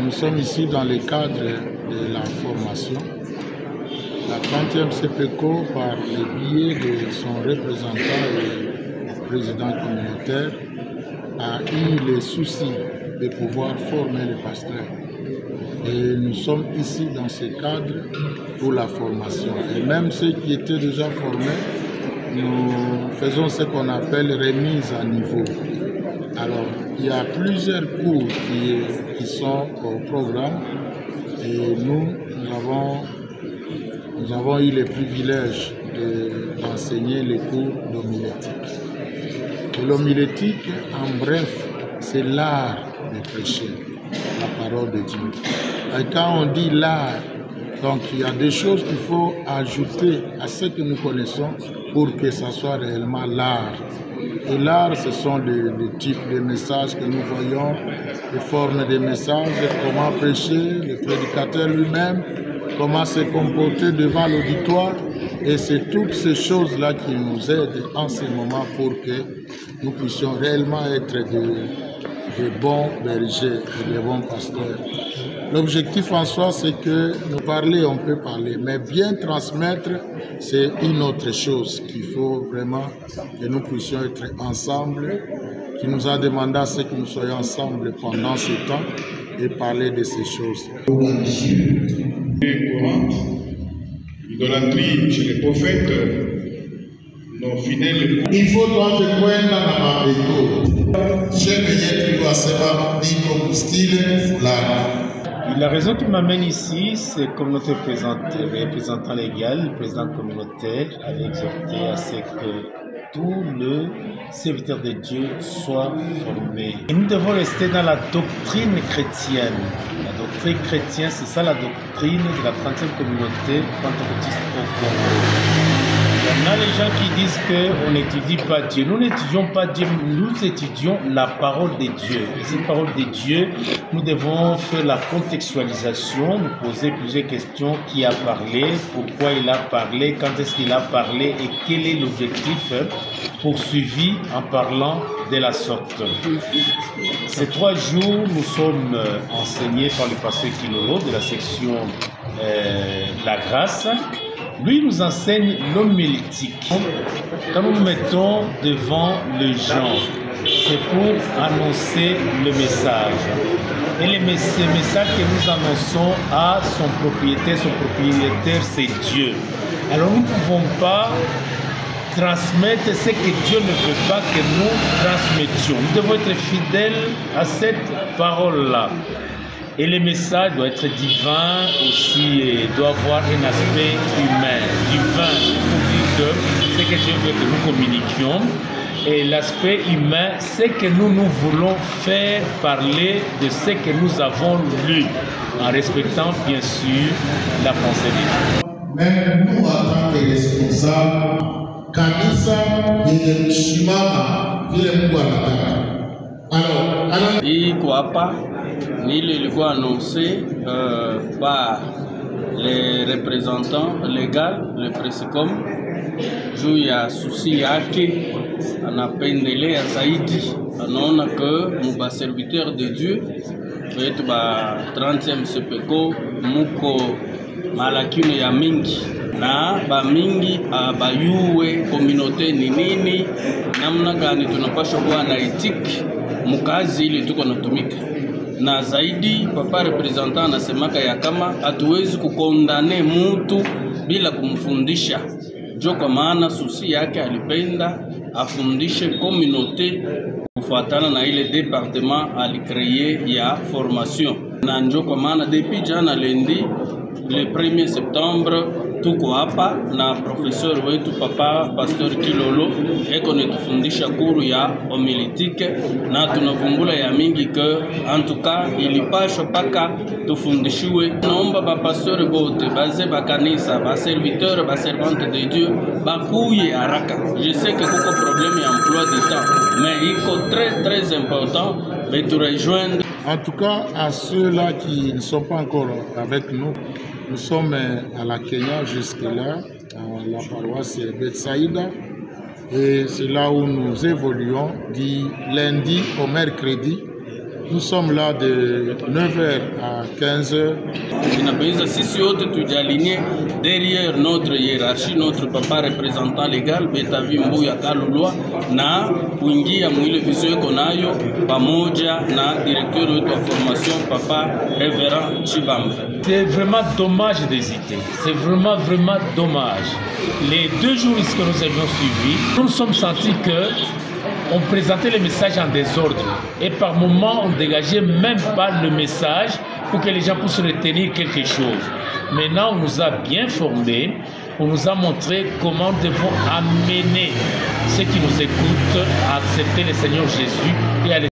Nous sommes ici dans le cadre de la formation. La 30e CPECO, par le biais de son représentant et président communautaire, a eu le souci de pouvoir former les pasteurs. Et nous sommes ici dans ce cadre pour la formation. Et même ceux qui étaient déjà formés, nous faisons ce qu'on appelle remise à niveau. Alors, il y a plusieurs cours qui sont au programme et nous avons eu le privilège d'enseigner les cours d'homilétique. Et l'homilétique, en bref, c'est l'art de prêcher la parole de Dieu. Et quand on dit l'art, donc il y a des choses qu'il faut ajouter à ce que nous connaissons pour que ça soit réellement l'art. Et l'art, ce sont les types de messages que nous voyons, les formes de messages, comment prêcher, le prédicateur lui-même, comment se comporter devant l'auditoire. Et c'est toutes ces choses-là qui nous aident en ce moment pour que nous puissions réellement être de bons bergers et de bons pasteurs. L'objectif en soi, c'est que nous parler, on peut parler, mais bien transmettre, c'est une autre chose qu'il faut vraiment que nous puissions être ensemble, qui nous a demandé à ce que nous soyons ensemble pendant ce temps et parler de ces choses. L'idolâtrie chez les prophètes, nos fidèles. Il faut donc kwenda na mapeto. Cheme yetu wasema niko style fulani. La raison qui m'amène ici, c'est comme notre représentant légal, le président communautaire, avait exhorté à ce que tous les serviteurs de Dieu soient formés. Et nous devons rester dans la doctrine chrétienne. La doctrine chrétienne, c'est ça la doctrine de la 30e communauté pentecôtiste au Congo. Il y en a les gens qui disent qu'on n'étudie pas Dieu. Nous n'étudions pas Dieu, nous étudions la parole de Dieu. Et cette parole de Dieu, nous devons faire la contextualisation, nous poser plusieurs questions. Qui a parlé, pourquoi il a parlé, quand est-ce qu'il a parlé et quel est l'objectif poursuivi en parlant de la sorte. Ces 3 jours, nous sommes enseignés par le pasteur Kilolo de la section La Grâce. Lui nous enseigne l'homilétique. Quand nous nous mettons devant les gens, c'est pour annoncer le message. Et ce message que nous annonçons à son propriétaire, c'est Dieu. Alors nous ne pouvons pas transmettre ce que Dieu ne veut pas que nous transmettions. Nous devons être fidèles à cette parole-là. Et le message doit être divin aussi, et doit avoir un aspect humain. Divin, pour dire que c'est que Dieu veut que nous communiquions. Et l'aspect humain, c'est que nous voulons faire parler de ce que nous avons lu, en respectant bien sûr la pensée de Dieu. Même nous, en tant que responsables, kanisa yenye vile Mungu anataka. Alors, iko hapa ni ile ilikuwa annoncé par les représentants légaux, le Presicom, juu ya susi yake anapendelea zaidi, anaona que muba serviteur de Dieu wetu ba 30e CPECO muko malakini ya mingi na ba mingi abayuwe communauté ni nini, namna gani tunapaswa kuwa na etiki mukazi ili tuko natumika. Na zaidi papa representant anasemaka ya kama hatuwezi kukondane mtu bila kumfundisha. Jo kwa maana susi yake alipenda afundishe communauté kufuatana na ile département alikreye ya formation. Na njo kwa maana depuis jana lendi le 1er septembre tuko hapa na professeur wetu papa pasteur Kilolo eko netufundisha kuru ya homilétique na tunavumbula ya mingi que en tout cas ilipashwa paka tufundishiwe. Naomba ba pasteur bote baze bakanisa ba serviteur ba servante de Dieu bakuye haraka. Je sais que kuko problème ya emploi du temps mais iko très important de te rejoindre. En tout cas, à ceux-là qui ne sont pas encore avec nous, nous sommes à la Kenya jusque-là, à la paroisse Bethsaïda, et c'est là où nous évoluons du lundi au mercredi Nous sommes là de 9h à 15h. Inapendeza sisi wote tujalinye derrière notre hiérarchie, notre papa représentant légal Betavi Mbuya Kalulwa na kuingia mwile vision iko nayo pamoja na directeur wetu wa formation papa Révérend Chibamba. C'est vraiment dommage d'hésiter. C'est vraiment dommage. Les 2 jours que nous avions suivis, nous nous sommes sentis que on présentait les messages en désordre et par moments on dégageait même pas le message pour que les gens puissent retenir quelque chose. Maintenant, on nous a bien formés, on nous a montré comment nous devons amener ceux qui nous écoutent à accepter le Seigneur Jésus et à